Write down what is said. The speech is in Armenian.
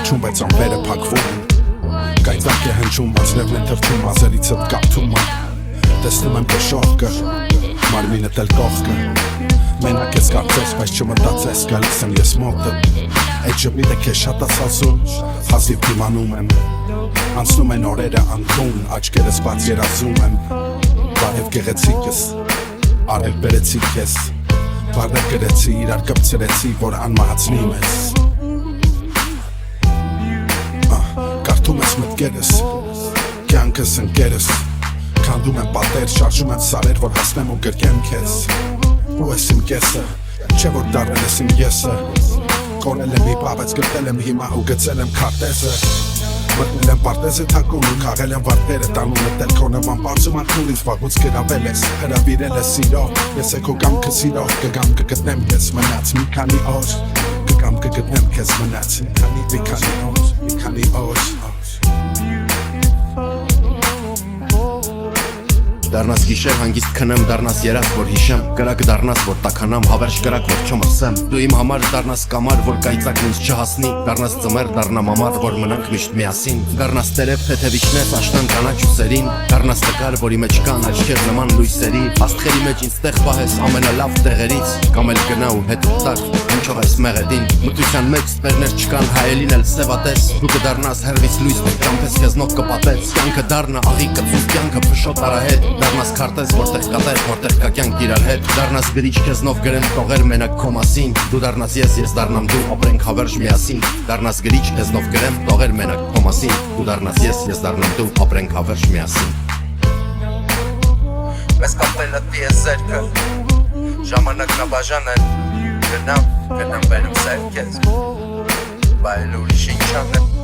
վերջում բայց անվերը փակվում են Կայծակ է հնչում, անձներն են թրջում, մազերից հտ կապթում են Տեսնում եմ կշողկը, մարմինդ էլ կողկը Մենակ ես կարծես, բայց չմտածես, գալիս եմ ես մոտը Այդ ժպիտը քեզ շատ ասազում, հազիվ դիմանում եմ Անցնում են օրերը անկուն, աչքերս բաց երազում եմ Բարև գեղեցիկս, արև բերեցիկ ես Բարև գրեցի, իրար կպցրեցի, որ անմահացնի մեզ Կարդում ես մտքերս, կյանքս ընկերս Քանդում եմ պատեր, շարժում եմ սարեր, որ հասնեմ ու գրկեմ քեզ Ու ես իմ կեսը, չէ որ դարել ես իմ եսը Կորել եմ հիպա, բայց գտել եմ հիմա ու գծել եմ քարտեզը Մտնել եմ պարտեզը թակում ու քաղել եմ վարդերը Տանում եմ տելքոնը պարծում ատնուր ինձ վաղուց գրավել ես Հրավիրել ես սիրով, ես է քո կամքը սիրով Կգամ կգտնեմ քեզ մնաց մի քանի օր Կգամ կգտնեմ քեզ մնաց մի քանի օր Դառնաս գիշեր հանգիստ քնեմ, դառնաս երաս, որ հիշեմ Կրակ դառնաս, որ տաքանամ, հավերժ կրակ, որ չմրսեմ Դու իմ համար դառնաս կամար, որ կայծակն ինձ չհասնի Դառնաս ծմեր, դառնամ ամառ, որ մնանք միշտ միասին Դառնաս տերև, թեթևիչնես, աշնան կանաչ ուսերին Դառնաս տկար, որ ի մեջ կան աչքեր նման լույսերի Աստղերի մեջ ինձ տեղ պահես ամենալավ տեղերից Կամ էլ գնա ու հետ ուտար, ինչով այս մեղեդին Մտության մեջ ստերներ չկան, հայելին էլ սևատես Դու կդառնաս հերվից լույս, ճամփես քեզնով կպատեց Կյանքը դառնա աղի կծուս, կյանքը փշոտ արահետ Դառնաս քարտեզ, որտեղ կա տեղ, որտեղ կա կյանք իրար հետ Դառնաս գրիչ քեզնով գրեմ տողեր մենակ քո մասին Դու դառնաս ես դառնամ դու, ապրենք հավերժ միասին Դառնաս գրիչ քեզնով գրեմ տողեր մենակ քո մասին Դու դառնաս ես դառնամ դու, ապրենք հավերժ միասին Մեզ կապել է տիեզերքը Ժամանակն աբաժանել Գնամ բերեմ սեր քեզ Բայց ուրիշ ինչ անեմ